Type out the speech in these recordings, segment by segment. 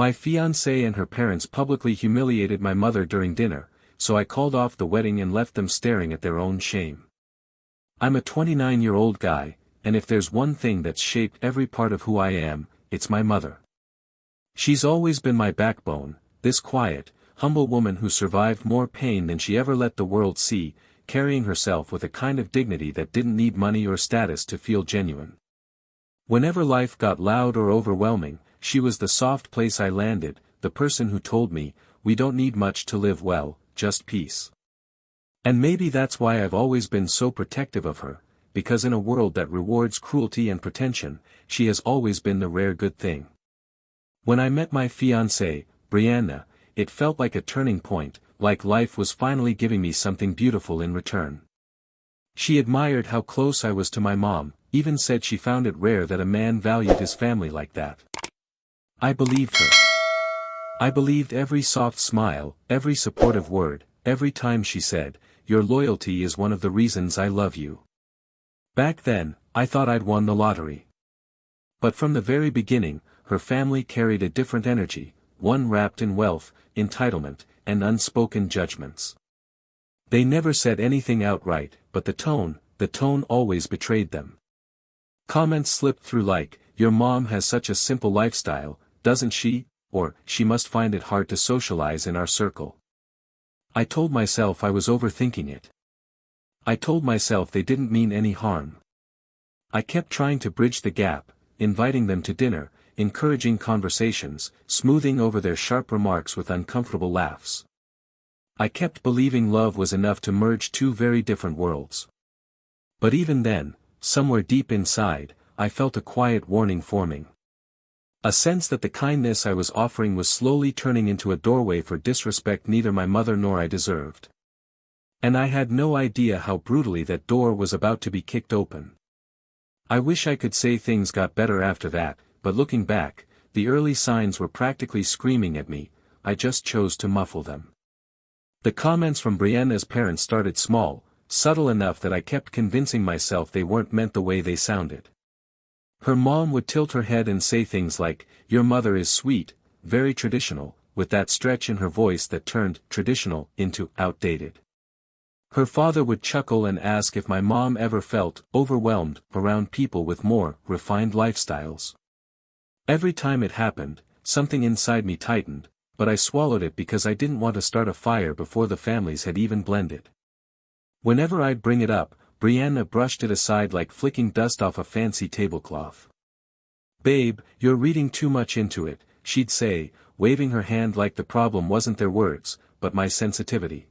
My fiancée and her parents publicly humiliated my mother during dinner, so I called off the wedding and left them staring at their own shame. I'm a 29-year-old guy, and if there's one thing that's shaped every part of who I am, it's my mother. She's always been my backbone, this quiet, humble woman who survived more pain than she ever let the world see, carrying herself with a kind of dignity that didn't need money or status to feel genuine. Whenever life got loud or overwhelming, she was the soft place I landed, the person who told me, we don't need much to live well, just peace. And maybe that's why I've always been so protective of her, because in a world that rewards cruelty and pretension, she has always been the rare good thing. When I met my fiancée, Brianna, it felt like a turning point, like life was finally giving me something beautiful in return. She admired how close I was to my mom, even said she found it rare that a man valued his family like that. I believed her. I believed every soft smile, every supportive word, every time she said, "Your loyalty is one of the reasons I love you." Back then, I thought I'd won the lottery. But from the very beginning, her family carried a different energy, one wrapped in wealth, entitlement, and unspoken judgments. They never said anything outright, but the tone always betrayed them. Comments slipped through like, "Your mom has such a simple lifestyle, doesn't she?" or, "She must find it hard to socialize in our circle." I told myself I was overthinking it. I told myself they didn't mean any harm. I kept trying to bridge the gap, inviting them to dinner, encouraging conversations, smoothing over their sharp remarks with uncomfortable laughs. I kept believing love was enough to merge two very different worlds. But even then, somewhere deep inside, I felt a quiet warning forming. A sense that the kindness I was offering was slowly turning into a doorway for disrespect neither my mother nor I deserved. And I had no idea how brutally that door was about to be kicked open. I wish I could say things got better after that, but looking back, the early signs were practically screaming at me, I just chose to muffle them. The comments from Brianna's parents started small, subtle enough that I kept convincing myself they weren't meant the way they sounded. Her mom would tilt her head and say things like, "Your mother is sweet, very traditional," with that stretch in her voice that turned traditional into outdated. Her father would chuckle and ask if my mom ever felt overwhelmed around people with more refined lifestyles. Every time it happened, something inside me tightened, but I swallowed it because I didn't want to start a fire before the families had even blended. Whenever I'd bring it up, Brianna brushed it aside like flicking dust off a fancy tablecloth. "Babe, you're reading too much into it," she'd say, waving her hand like the problem wasn't their words, but my sensitivity.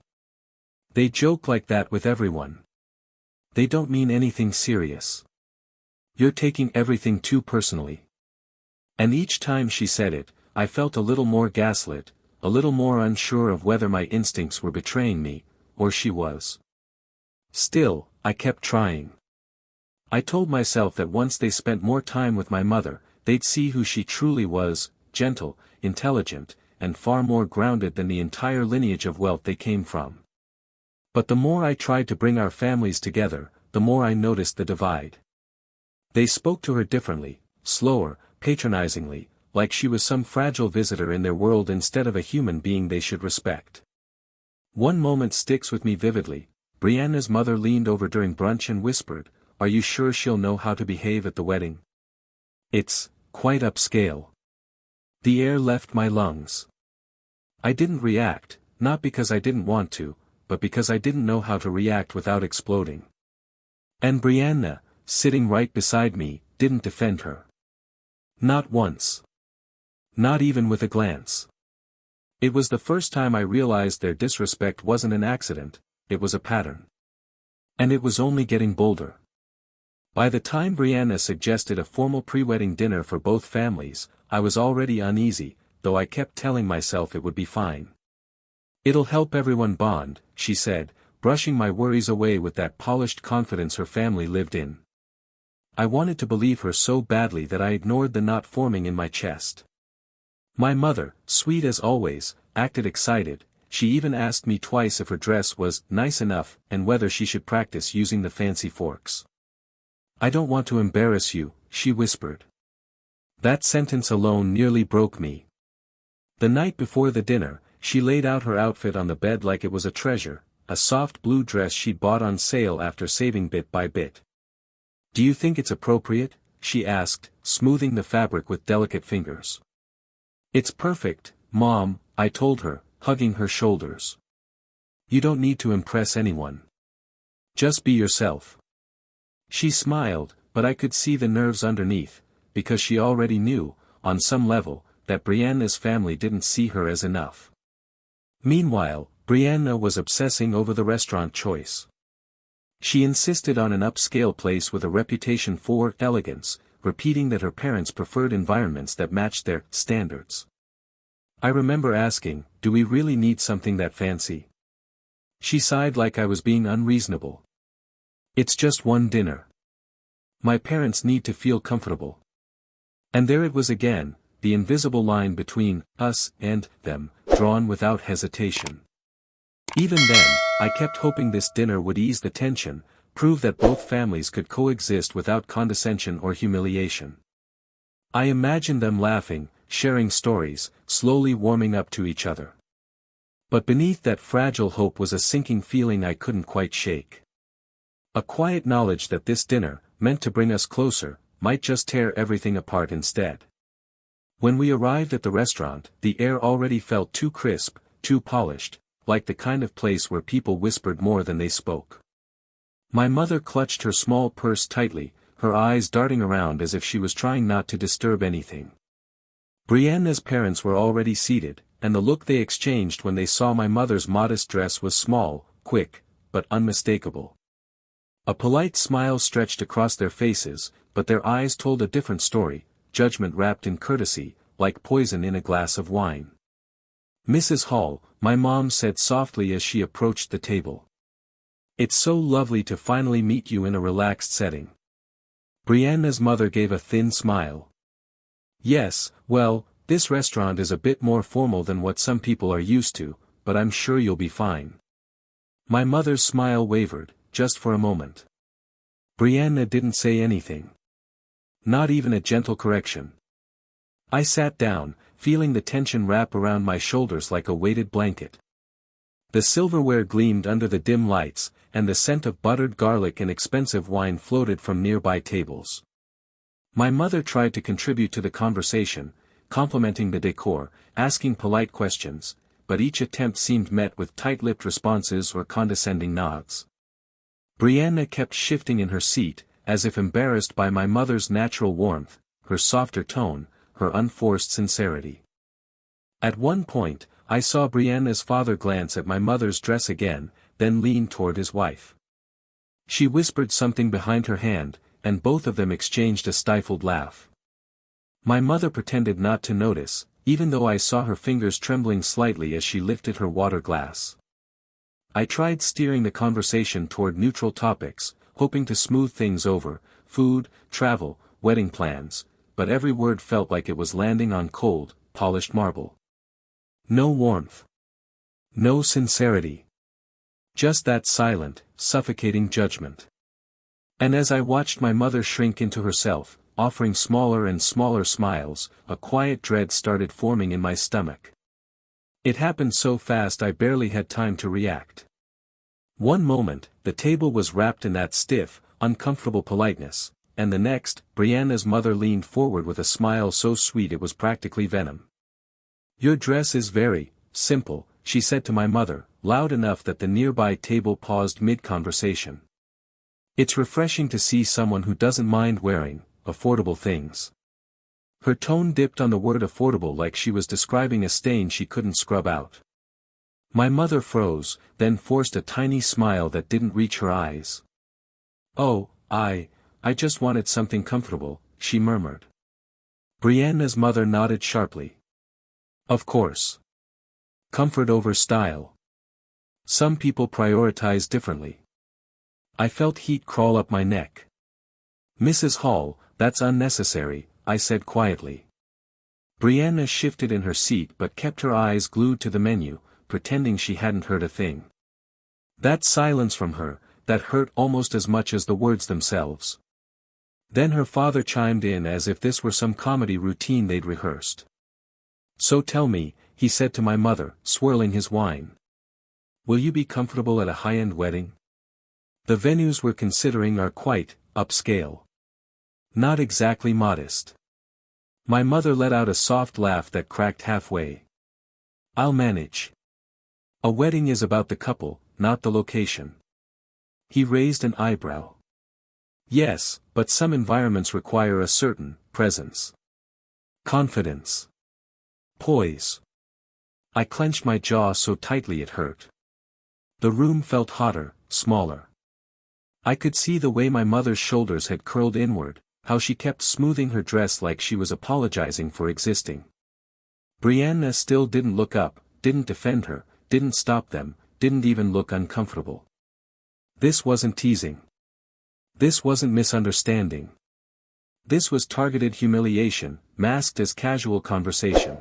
"They joke like that with everyone. They don't mean anything serious. You're taking everything too personally." And each time she said it, I felt a little more gaslit, a little more unsure of whether my instincts were betraying me, or she was. Still, I kept trying. I told myself that once they spent more time with my mother, they'd see who she truly was, gentle, intelligent, and far more grounded than the entire lineage of wealth they came from. But the more I tried to bring our families together, the more I noticed the divide. They spoke to her differently, slower, patronizingly, like she was some fragile visitor in their world instead of a human being they should respect. One moment sticks with me vividly. Brianna's mother leaned over during brunch and whispered, "Are you sure she'll know how to behave at the wedding? It's quite upscale." The air left my lungs. I didn't react, not because I didn't want to, but because I didn't know how to react without exploding. And Brianna, sitting right beside me, didn't defend her. Not once. Not even with a glance. It was the first time I realized their disrespect wasn't an accident, it was a pattern. And it was only getting bolder. By the time Brianna suggested a formal pre-wedding dinner for both families, I was already uneasy, though I kept telling myself it would be fine. "It'll help everyone bond," she said, brushing my worries away with that polished confidence her family lived in. I wanted to believe her so badly that I ignored the knot forming in my chest. My mother, sweet as always, acted excited. She even asked me twice if her dress was nice enough and whether she should practice using the fancy forks. "I don't want to embarrass you," she whispered. That sentence alone nearly broke me. The night before the dinner, she laid out her outfit on the bed like it was a treasure, a soft blue dress she'd bought on sale after saving bit by bit. "Do you think it's appropriate?" she asked, smoothing the fabric with delicate fingers. "It's perfect, Mom," I told her, hugging her shoulders. "You don't need to impress anyone. Just be yourself." She smiled, but I could see the nerves underneath, because she already knew, on some level, that Brianna's family didn't see her as enough. Meanwhile, Brianna was obsessing over the restaurant choice. She insisted on an upscale place with a reputation for elegance, repeating that her parents preferred environments that matched their standards. I remember asking, "Do we really need something that fancy?" She sighed like I was being unreasonable. "It's just one dinner. My parents need to feel comfortable." And there it was again, the invisible line between us and them, drawn without hesitation. Even then, I kept hoping this dinner would ease the tension, prove that both families could coexist without condescension or humiliation. I imagined them laughing, sharing stories, slowly warming up to each other. But beneath that fragile hope was a sinking feeling I couldn't quite shake. A quiet knowledge that this dinner, meant to bring us closer, might just tear everything apart instead. When we arrived at the restaurant, the air already felt too crisp, too polished, like the kind of place where people whispered more than they spoke. My mother clutched her small purse tightly, her eyes darting around as if she was trying not to disturb anything. Brianna's parents were already seated, and the look they exchanged when they saw my mother's modest dress was small, quick, but unmistakable. A polite smile stretched across their faces, but their eyes told a different story, judgment wrapped in courtesy, like poison in a glass of wine. "Mrs. Hall," my mom said softly as she approached the table. "It's so lovely to finally meet you in a relaxed setting." Brianna's mother gave a thin smile. "Yes, well, this restaurant is a bit more formal than what some people are used to, but I'm sure you'll be fine." My mother's smile wavered, just for a moment. Brianna didn't say anything. Not even a gentle correction. I sat down, feeling the tension wrap around my shoulders like a weighted blanket. The silverware gleamed under the dim lights, and the scent of buttered garlic and expensive wine floated from nearby tables. My mother tried to contribute to the conversation, complimenting the decor, asking polite questions, but each attempt seemed met with tight-lipped responses or condescending nods. Brianna kept shifting in her seat, as if embarrassed by my mother's natural warmth, her softer tone, her unforced sincerity. At one point, I saw Brianna's father glance at my mother's dress again, then lean toward his wife. She whispered something behind her hand, and both of them exchanged a stifled laugh. My mother pretended not to notice, even though I saw her fingers trembling slightly as she lifted her water glass. I tried steering the conversation toward neutral topics, hoping to smooth things over, food, travel, wedding plans, but every word felt like it was landing on cold, polished marble. No warmth. No sincerity. Just that silent, suffocating judgment. And as I watched my mother shrink into herself, offering smaller and smaller smiles, a quiet dread started forming in my stomach. It happened so fast I barely had time to react. One moment, the table was wrapped in that stiff, uncomfortable politeness, and the next, Brianna's mother leaned forward with a smile so sweet it was practically venom. "Your dress is very simple," she said to my mother, loud enough that the nearby table paused mid-conversation. "It's refreshing to see someone who doesn't mind wearing affordable things." Her tone dipped on the word affordable like she was describing a stain she couldn't scrub out. My mother froze, then forced a tiny smile that didn't reach her eyes. "Oh, I just wanted something comfortable," she murmured. Brianna's mother nodded sharply. "Of course. Comfort over style. Some people prioritize differently." I felt heat crawl up my neck. "Mrs. Hall, that's unnecessary," I said quietly. Brianna shifted in her seat but kept her eyes glued to the menu, pretending she hadn't heard a thing. That silence from her, that hurt almost as much as the words themselves. Then her father chimed in as if this were some comedy routine they'd rehearsed. "So tell me," he said to my mother, swirling his wine. Will you be comfortable at a high-end wedding? The venues we're considering are quite upscale. Not exactly modest. My mother let out a soft laugh that cracked halfway. I'll manage. A wedding is about the couple, not the location. He raised an eyebrow. Yes, but some environments require a certain presence. Confidence. Poise. I clenched my jaw so tightly it hurt. The room felt hotter, smaller. I could see the way my mother's shoulders had curled inward, how she kept smoothing her dress like she was apologizing for existing. Brianna still didn't look up, didn't defend her, didn't stop them, didn't even look uncomfortable. This wasn't teasing. This wasn't misunderstanding. This was targeted humiliation, masked as casual conversation.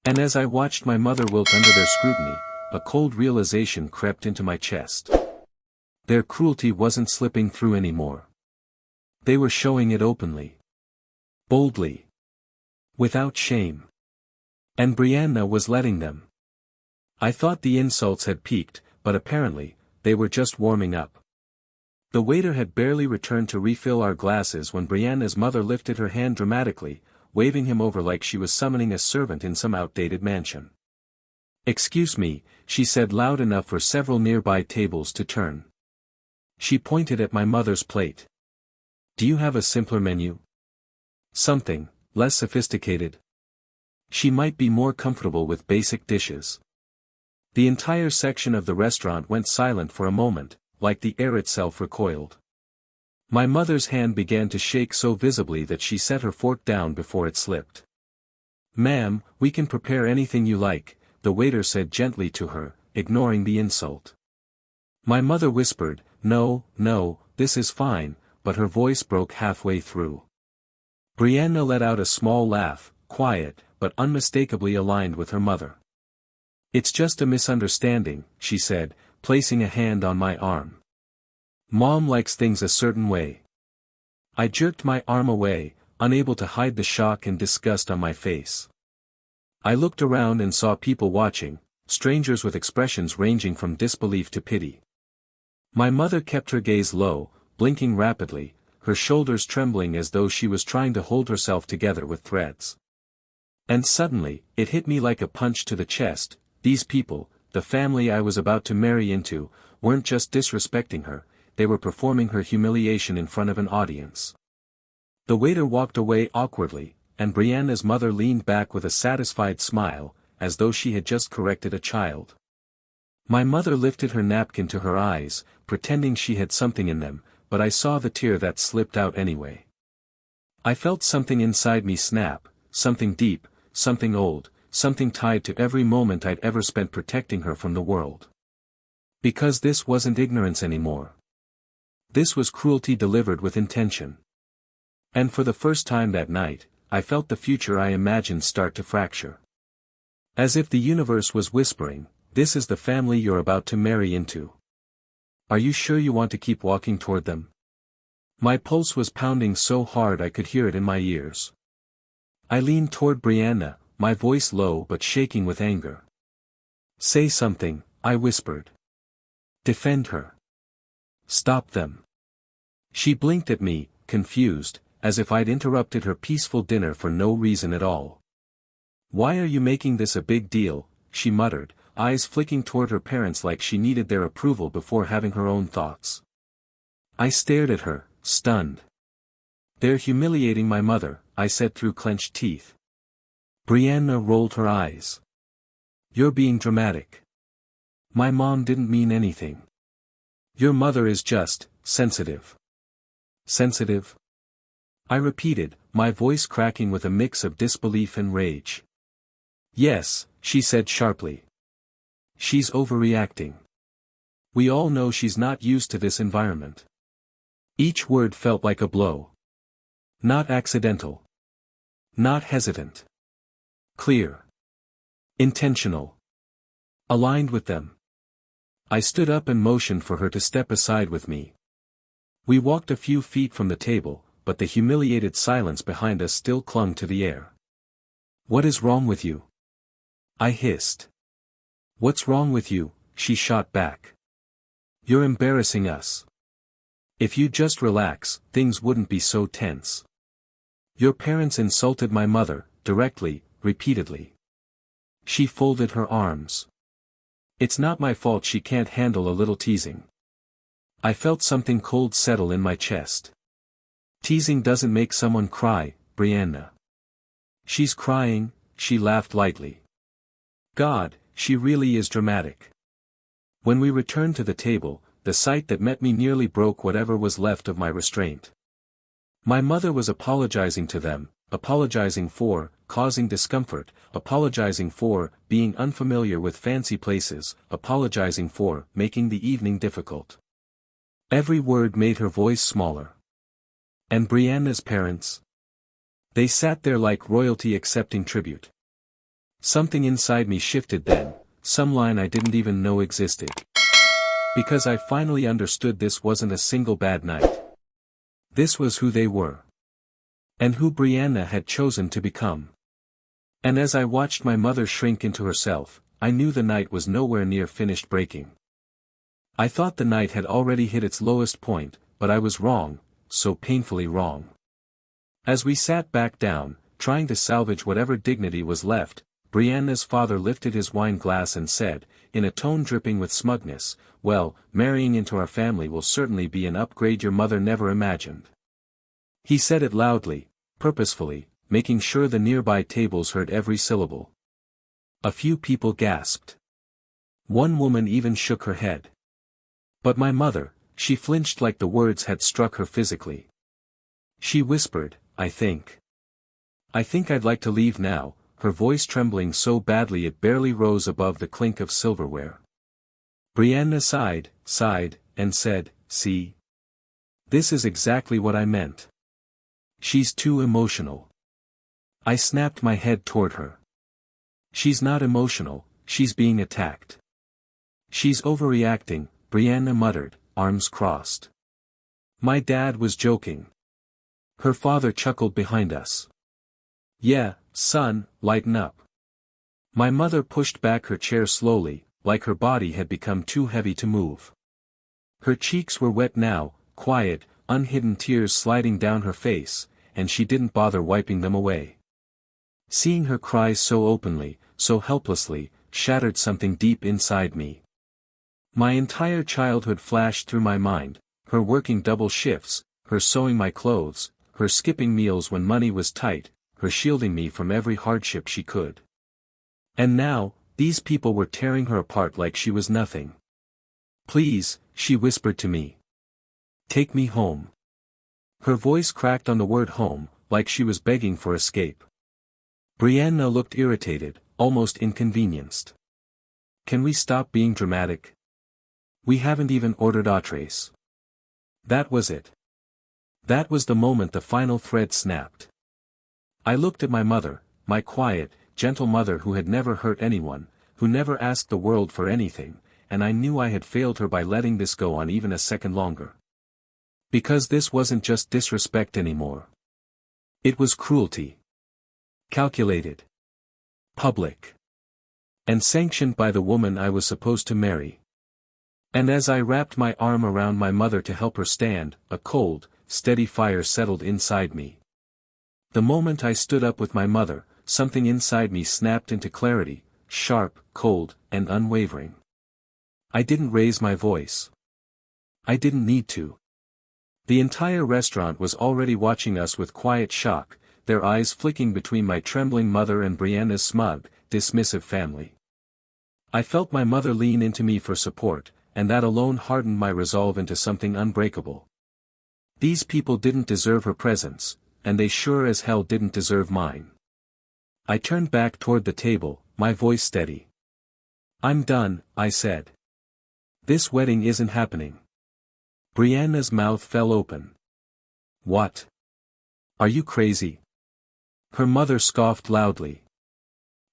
And as I watched my mother wilt under their scrutiny, a cold realization crept into my chest. Their cruelty wasn't slipping through anymore. They were showing it openly. Boldly. Without shame. And Brianna was letting them. I thought the insults had peaked, but apparently, they were just warming up. The waiter had barely returned to refill our glasses when Brianna's mother lifted her hand dramatically, waving him over like she was summoning a servant in some outdated mansion. Excuse me, she said loud enough for several nearby tables to turn. She pointed at my mother's plate. Do you have a simpler menu? Something less sophisticated? She might be more comfortable with basic dishes. The entire section of the restaurant went silent for a moment, like the air itself recoiled. My mother's hand began to shake so visibly that she set her fork down before it slipped. Ma'am, we can prepare anything you like, the waiter said gently to her, ignoring the insult. My mother whispered, No, this is fine, but her voice broke halfway through. Brianna let out a small laugh, quiet, but unmistakably aligned with her mother. It's just a misunderstanding, she said, placing a hand on my arm. Mom likes things a certain way. I jerked my arm away, unable to hide the shock and disgust on my face. I looked around and saw people watching, strangers with expressions ranging from disbelief to pity. My mother kept her gaze low, blinking rapidly, her shoulders trembling as though she was trying to hold herself together with threads. And suddenly, it hit me like a punch to the chest, these people, the family I was about to marry into, weren't just disrespecting her, they were performing her humiliation in front of an audience. The waiter walked away awkwardly, and Brianna's mother leaned back with a satisfied smile, as though she had just corrected a child. My mother lifted her napkin to her eyes, pretending she had something in them, but I saw the tear that slipped out anyway. I felt something inside me snap, something deep, something old, something tied to every moment I'd ever spent protecting her from the world. Because this wasn't ignorance anymore. This was cruelty delivered with intention. And for the first time that night, I felt the future I imagined start to fracture. As if the universe was whispering, this is the family you're about to marry into. Are you sure you want to keep walking toward them? My pulse was pounding so hard I could hear it in my ears. I leaned toward Brianna, my voice low but shaking with anger. Say something, I whispered. Defend her. Stop them. She blinked at me, confused, as if I'd interrupted her peaceful dinner for no reason at all. Why are you making this a big deal, she muttered, eyes flicking toward her parents like she needed their approval before having her own thoughts. I stared at her, stunned. They're humiliating my mother, I said through clenched teeth. Brianna rolled her eyes. You're being dramatic. My mom didn't mean anything. Your mother is just sensitive. Sensitive? I repeated, my voice cracking with a mix of disbelief and rage. Yes, she said sharply. She's overreacting. We all know she's not used to this environment. Each word felt like a blow. Not accidental. Not hesitant. Clear. Intentional. Aligned with them. I stood up and motioned for her to step aside with me. We walked a few feet from the table, but the humiliated silence behind us still clung to the air. What is wrong with you? I hissed. "What's wrong with you?" she shot back. "You're embarrassing us. If you just relax, things wouldn't be so tense. Your parents insulted my mother, directly, repeatedly." She folded her arms. "It's not my fault she can't handle a little teasing." I felt something cold settle in my chest. "Teasing doesn't make someone cry, Brianna." "She's crying," she laughed lightly. "God, she really is dramatic." When we returned to the table, the sight that met me nearly broke whatever was left of my restraint. My mother was apologizing to them, apologizing for causing discomfort, apologizing for being unfamiliar with fancy places, apologizing for making the evening difficult. Every word made her voice smaller. And Brianna's parents? They sat there like royalty accepting tribute. Something inside me shifted then, some line I didn't even know existed. Because I finally understood this wasn't a single bad night. This was who they were. And who Brianna had chosen to become. And as I watched my mother shrink into herself, I knew the night was nowhere near finished breaking. I thought the night had already hit its lowest point, but I was wrong, so painfully wrong. As we sat back down, trying to salvage whatever dignity was left, Brianna's father lifted his wine glass and said, in a tone dripping with smugness, "Well, marrying into our family will certainly be an upgrade your mother never imagined." He said it loudly, purposefully, making sure the nearby tables heard every syllable. A few people gasped. One woman even shook her head. But my mother, she flinched like the words had struck her physically. She whispered, I think I'd like to leave now," her voice trembling so badly it barely rose above the clink of silverware. Brianna sighed, and said, "See? This is exactly what I meant. She's too emotional." I snapped my head toward her. "She's not emotional, she's being attacked." "She's overreacting," Brianna muttered, arms crossed. My dad was joking. Her father chuckled behind us. "Yeah, son, lighten up." My mother pushed back her chair slowly, like her body had become too heavy to move. Her cheeks were wet now, quiet, unhidden tears sliding down her face, and she didn't bother wiping them away. Seeing her cry so openly, so helplessly, shattered something deep inside me. My entire childhood flashed through my mind, her working double shifts, her sewing my clothes, her skipping meals when money was tight, her shielding me from every hardship she could. And now, these people were tearing her apart like she was nothing. "Please," she whispered to me. "Take me home." Her voice cracked on the word home, like she was begging for escape. Brianna looked irritated, almost inconvenienced. "Can we stop being dramatic? We haven't even ordered entrees." That was it. That was the moment the final thread snapped. I looked at my mother, my quiet, gentle mother who had never hurt anyone, who never asked the world for anything, and I knew I had failed her by letting this go on even a second longer. Because this wasn't just disrespect anymore. It was cruelty. Calculated. Public. And sanctioned by the woman I was supposed to marry. And as I wrapped my arm around my mother to help her stand, a cold, steady fire settled inside me. The moment I stood up with my mother, something inside me snapped into clarity, sharp, cold, and unwavering. I didn't raise my voice. I didn't need to. The entire restaurant was already watching us with quiet shock, their eyes flicking between my trembling mother and Brianna's smug, dismissive family. I felt my mother lean into me for support, and that alone hardened my resolve into something unbreakable. These people didn't deserve her presence, and they sure as hell didn't deserve mine. I turned back toward the table, my voice steady. "I'm done," I said. "This wedding isn't happening." Brianna's mouth fell open. "What? Are you crazy?" Her mother scoffed loudly.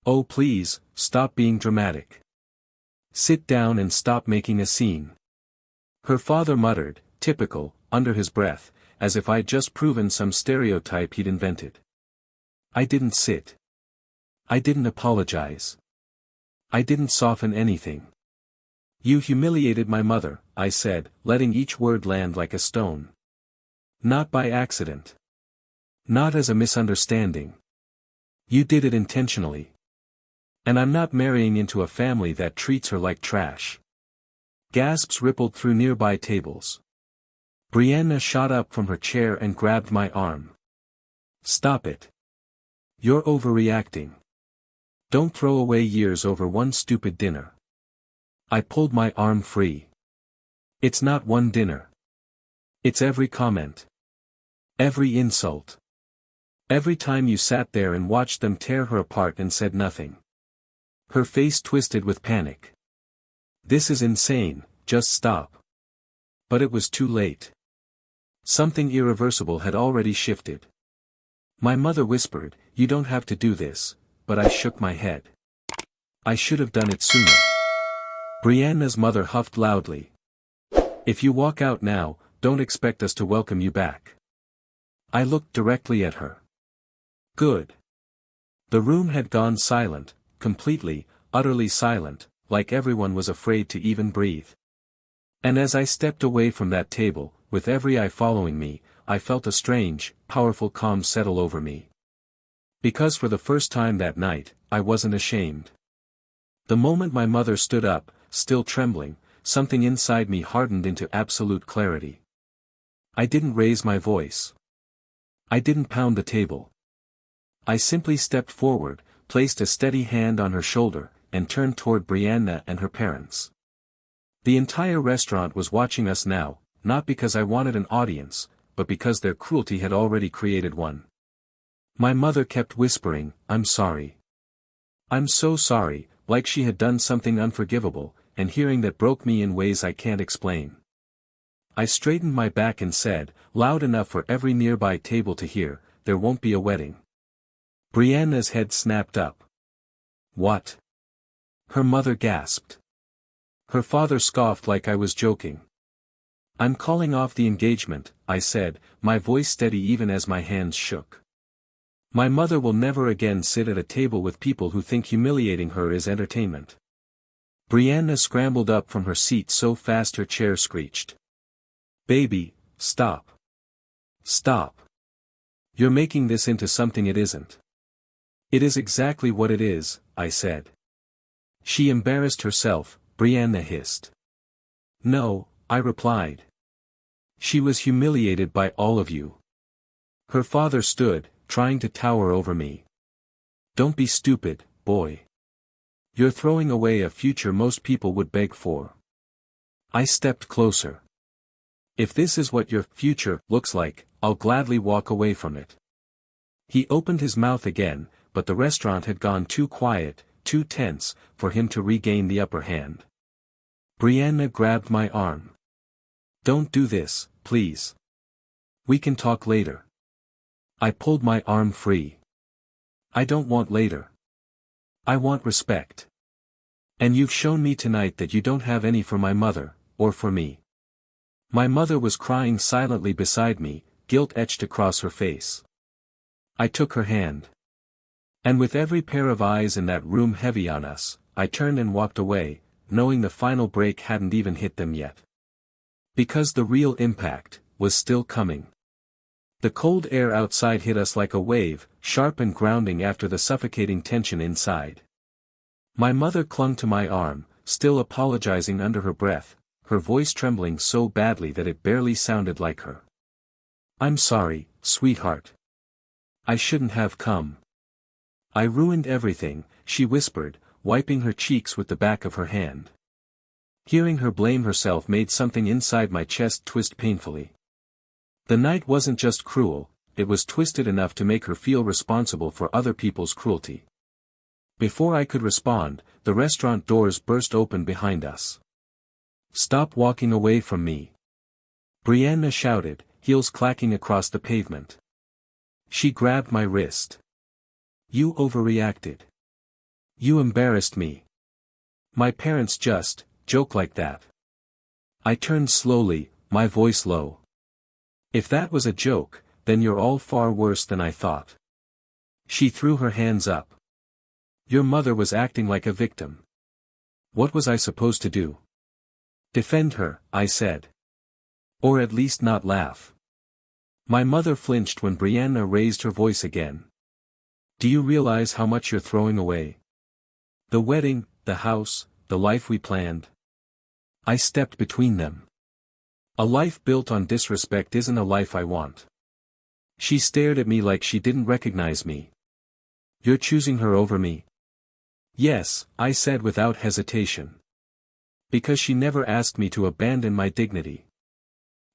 "Oh please, stop being dramatic. Sit down and stop making a scene." Her father muttered, typical, under his breath, as if I'd just proven some stereotype he'd invented. I didn't sit. I didn't apologize. I didn't soften anything. You humiliated my mother, I said, letting each word land like a stone. Not by accident. Not as a misunderstanding. You did it intentionally. And I'm not marrying into a family that treats her like trash. Gasps rippled through nearby tables. Brianna shot up from her chair and grabbed my arm. Stop it. You're overreacting. Don't throw away years over one stupid dinner. I pulled my arm free. It's not one dinner. It's every comment. Every insult. Every time you sat there and watched them tear her apart and said nothing. Her face twisted with panic. This is insane, just stop. But it was too late. Something irreversible had already shifted. My mother whispered, "You don't have to do this," but I shook my head. I should have done it sooner. Brianna's mother huffed loudly. If you walk out now, don't expect us to welcome you back. I looked directly at her. Good. The room had gone silent, completely, utterly silent, like everyone was afraid to even breathe. And as I stepped away from that table, with every eye following me, I felt a strange, powerful calm settle over me. Because for the first time that night, I wasn't ashamed. The moment my mother stood up, still trembling, something inside me hardened into absolute clarity. I didn't raise my voice. I didn't pound the table. I simply stepped forward, placed a steady hand on her shoulder, and turned toward Brianna and her parents. The entire restaurant was watching us now, not because I wanted an audience, but because their cruelty had already created one. My mother kept whispering, "I'm sorry. I'm so sorry," like she had done something unforgivable, and hearing that broke me in ways I can't explain. I straightened my back and said, loud enough for every nearby table to hear, "There won't be a wedding." Brianna's head snapped up. What? Her mother gasped. Her father scoffed like I was joking. "I'm calling off the engagement," I said, my voice steady even as my hands shook. My mother will never again sit at a table with people who think humiliating her is entertainment. Brianna scrambled up from her seat so fast her chair screeched. "Baby, stop. Stop. You're making this into something it isn't." "It is exactly what it is," I said. "She embarrassed herself," Brianna hissed. "No," I replied. "She was humiliated by all of you." Her father stood, trying to tower over me. "Don't be stupid, boy. You're throwing away a future most people would beg for." I stepped closer. "If this is what your future looks like, I'll gladly walk away from it." He opened his mouth again, but the restaurant had gone too quiet, too tense, for him to regain the upper hand. Brianna grabbed my arm. "Don't do this, please. We can talk later." I pulled my arm free. "I don't want later. I want respect. And you've shown me tonight that you don't have any for my mother, or for me." My mother was crying silently beside me, guilt etched across her face. I took her hand. And with every pair of eyes in that room heavy on us, I turned and walked away, knowing the final break hadn't even hit them yet. Because the real impact was still coming. The cold air outside hit us like a wave, sharp and grounding after the suffocating tension inside. My mother clung to my arm, still apologizing under her breath, her voice trembling so badly that it barely sounded like her. "I'm sorry, sweetheart. I shouldn't have come. I ruined everything," she whispered, wiping her cheeks with the back of her hand. Hearing her blame herself made something inside my chest twist painfully. The night wasn't just cruel, it was twisted enough to make her feel responsible for other people's cruelty. Before I could respond, the restaurant doors burst open behind us. "Stop walking away from me!" Brianna shouted, heels clacking across the pavement. She grabbed my wrist. "You overreacted. You embarrassed me. My parents just joke like that." I turned slowly, my voice low. "If that was a joke, then you're all far worse than I thought." She threw her hands up. "Your mother was acting like a victim. What was I supposed to do? Defend her, I said. Or at least not laugh. My mother flinched when Brianna raised her voice again. Do you realize how much you're throwing away? The wedding, the house, the life we planned. I stepped between them. A life built on disrespect isn't a life I want. She stared at me like she didn't recognize me. You're choosing her over me? Yes, I said without hesitation. Because she never asked me to abandon my dignity.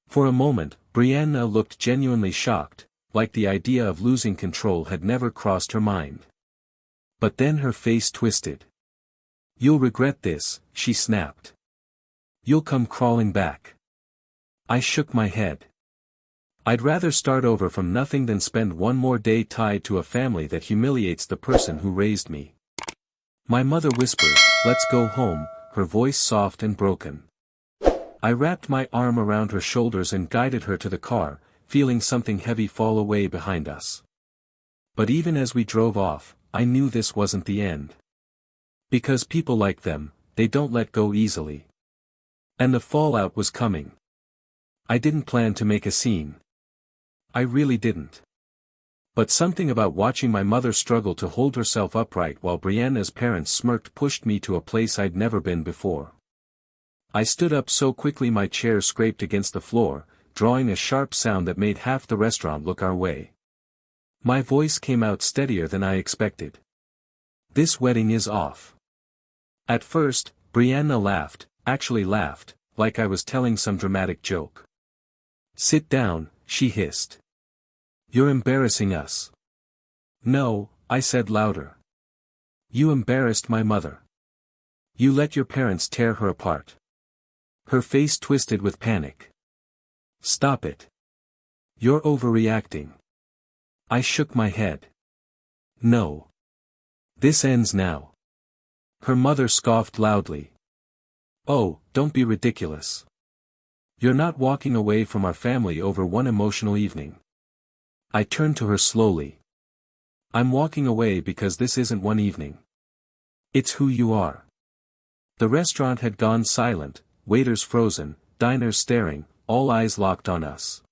For a moment, Brianna looked genuinely shocked, like the idea of losing control had never crossed her mind. But then her face twisted. You'll regret this, she snapped. You'll come crawling back. I shook my head. I'd rather start over from nothing than spend one more day tied to a family that humiliates the person who raised me. My mother whispered, "Let's go home," her voice soft and broken. I wrapped my arm around her shoulders and guided her to the car, feeling something heavy fall away behind us. But even as we drove off, I knew this wasn't the end. Because people like them, they don't let go easily. And the fallout was coming. I didn't plan to make a scene. I really didn't. But something about watching my mother struggle to hold herself upright while Brianna's parents smirked pushed me to a place I'd never been before. I stood up so quickly my chair scraped against the floor, drawing a sharp sound that made half the restaurant look our way. My voice came out steadier than I expected. This wedding is off. At first, Brianna laughed, actually laughed, like I was telling some dramatic joke. Sit down, she hissed. You're embarrassing us. No, I said louder. You embarrassed my mother. You let your parents tear her apart. Her face twisted with panic. Stop it. You're overreacting. I shook my head. No. This ends now. Her mother scoffed loudly. Oh, don't be ridiculous. You're not walking away from our family over one emotional evening. I turned to her slowly. I'm walking away because this isn't one evening. It's who you are. The restaurant had gone silent, waiters frozen, diners staring, all eyes locked on us.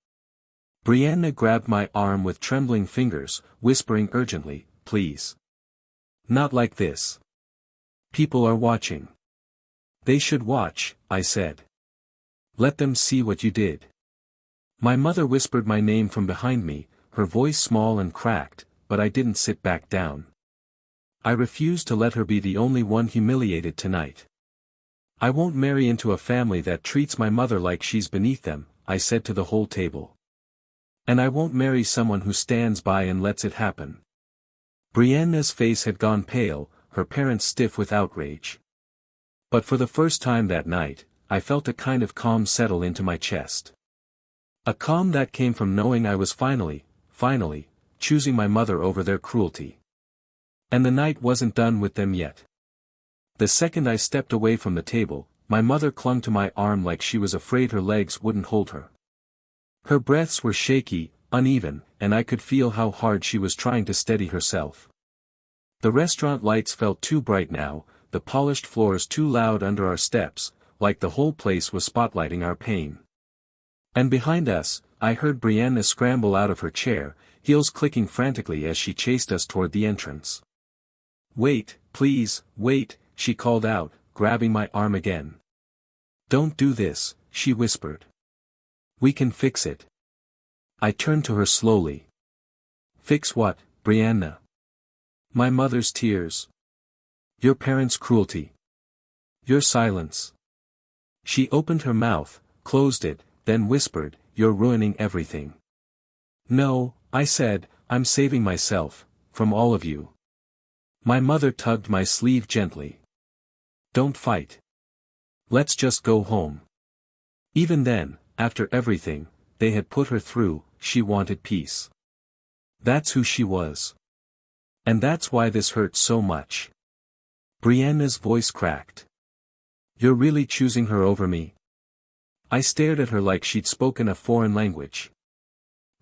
Brianna grabbed my arm with trembling fingers, whispering urgently, please. Not like this. People are watching. They should watch, I said. Let them see what you did. My mother whispered my name from behind me, her voice small and cracked, but I didn't sit back down. I refused to let her be the only one humiliated tonight. I won't marry into a family that treats my mother like she's beneath them, I said to the whole table. And I won't marry someone who stands by and lets it happen. Brianna's face had gone pale, her parents stiff with outrage. But for the first time that night, I felt a kind of calm settle into my chest. A calm that came from knowing I was finally, choosing my mother over their cruelty. And the night wasn't done with them yet. The second I stepped away from the table, my mother clung to my arm like she was afraid her legs wouldn't hold her. Her breaths were shaky, uneven, and I could feel how hard she was trying to steady herself. The restaurant lights felt too bright now, the polished floors too loud under our steps, like the whole place was spotlighting our pain. And behind us, I heard Brianna scramble out of her chair, heels clicking frantically as she chased us toward the entrance. Wait, please, wait, she called out, grabbing my arm again. Don't do this, she whispered. We can fix it. I turned to her slowly. Fix what, Brianna? My mother's tears. Your parents' cruelty. Your silence. She opened her mouth, closed it, then whispered, you're ruining everything. No, I said, I'm saving myself, from all of you. My mother tugged my sleeve gently. Don't fight. Let's just go home. Even then, after everything they had put her through, she wanted peace. That's who she was. And that's why this hurt so much. Brianna's voice cracked. You're really choosing her over me? I stared at her like she'd spoken a foreign language.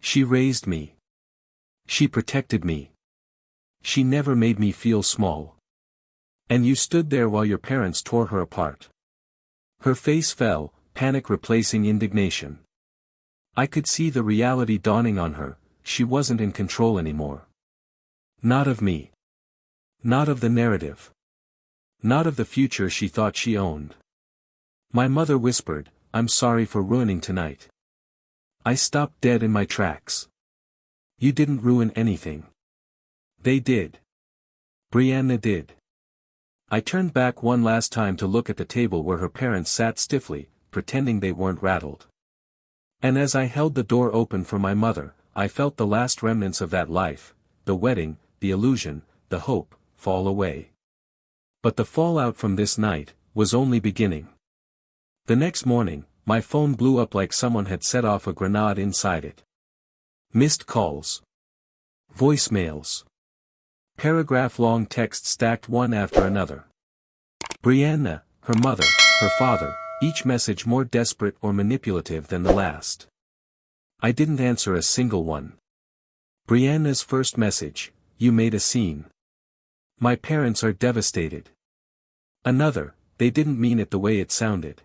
She raised me. She protected me. She never made me feel small. And you stood there while your parents tore her apart. Her face fell, panic replacing indignation. I could see the reality dawning on her, she wasn't in control anymore. Not of me. Not of the narrative. Not of the future she thought she owned. My mother whispered, "I'm sorry for ruining tonight." I stopped dead in my tracks. You didn't ruin anything. They did. Brianna did. I turned back one last time to look at the table where her parents sat stiffly, pretending they weren't rattled. And as I held the door open for my mother, I felt the last remnants of that life, the wedding, the illusion, the hope, fall away. But the fallout from this night was only beginning. The next morning, my phone blew up like someone had set off a grenade inside it. Missed calls. Voicemails. Paragraph-long texts stacked one after another. Brianna, her mother, her father, each message more desperate or manipulative than the last. I didn't answer a single one. Brianna's first message, "You made a scene. My parents are devastated." Another, "They didn't mean it the way it sounded."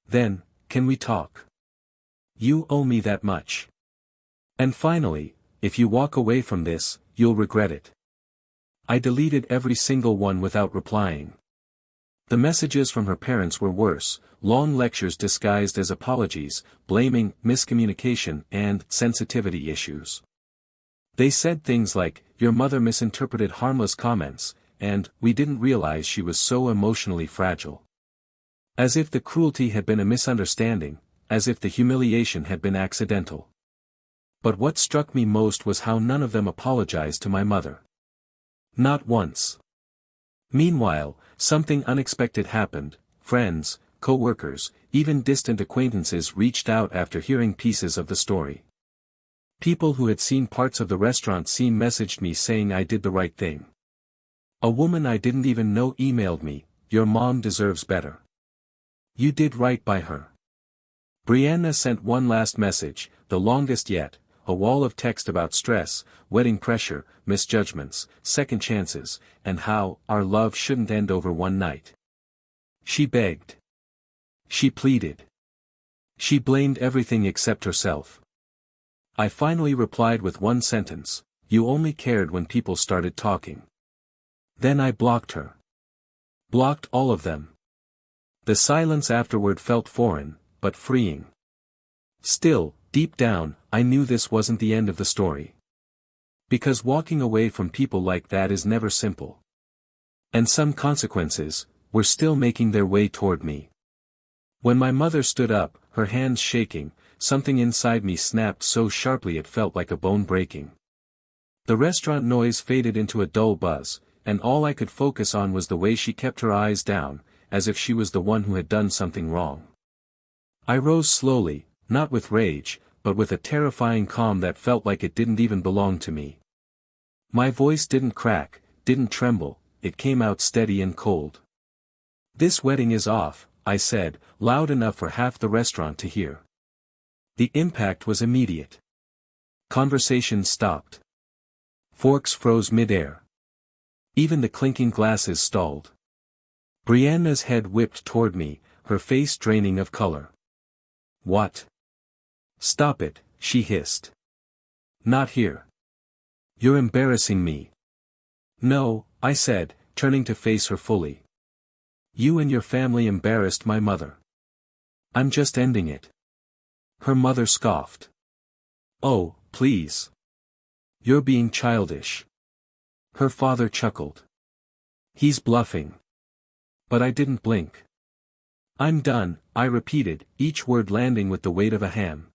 Then, "Can we talk? You owe me that much." And finally, "If you walk away from this, you'll regret it." I deleted every single one without replying. The messages from her parents were worse, long lectures disguised as apologies, blaming miscommunication and sensitivity issues. They said things like, "Your mother misinterpreted harmless comments," and "We didn't realize she was so emotionally fragile." As if the cruelty had been a misunderstanding, as if the humiliation had been accidental. But what struck me most was how none of them apologized to my mother. Not once. Meanwhile, something unexpected happened. Friends, co-workers, even distant acquaintances reached out after hearing pieces of the story. People who had seen parts of the restaurant scene messaged me saying I did the right thing. A woman I didn't even know emailed me, "Your mom deserves better. You did right by her." Brianna sent one last message, the longest yet, a wall of text about stress, wedding pressure, misjudgments, second chances, and how our love shouldn't end over one night. She begged. She pleaded. She blamed everything except herself. I finally replied with one sentence, "You only cared when people started talking." Then I blocked her. Blocked all of them. The silence afterward felt foreign, but freeing. Still, deep down, I knew this wasn't the end of the story. Because walking away from people like that is never simple. And some consequences were still making their way toward me. When my mother stood up, her hands shaking, something inside me snapped so sharply it felt like a bone breaking. The restaurant noise faded into a dull buzz, and all I could focus on was the way she kept her eyes down, as if she was the one who had done something wrong. I rose slowly, not with rage, but with a terrifying calm that felt like it didn't even belong to me. My voice didn't crack, didn't tremble, it came out steady and cold. "This wedding is off," I said, loud enough for half the restaurant to hear. The impact was immediate. Conversation stopped. Forks froze mid-air. Even the clinking glasses stalled. Brianna's head whipped toward me, her face draining of color. "What?" "Stop it," she hissed. "Not here. You're embarrassing me." "No," I said, turning to face her fully. "You and your family embarrassed my mother. I'm just ending it." Her mother scoffed. "Oh, please. You're being childish." Her father chuckled. "He's bluffing." But I didn't blink. "I'm done," I repeated, each word landing with the weight of a ham.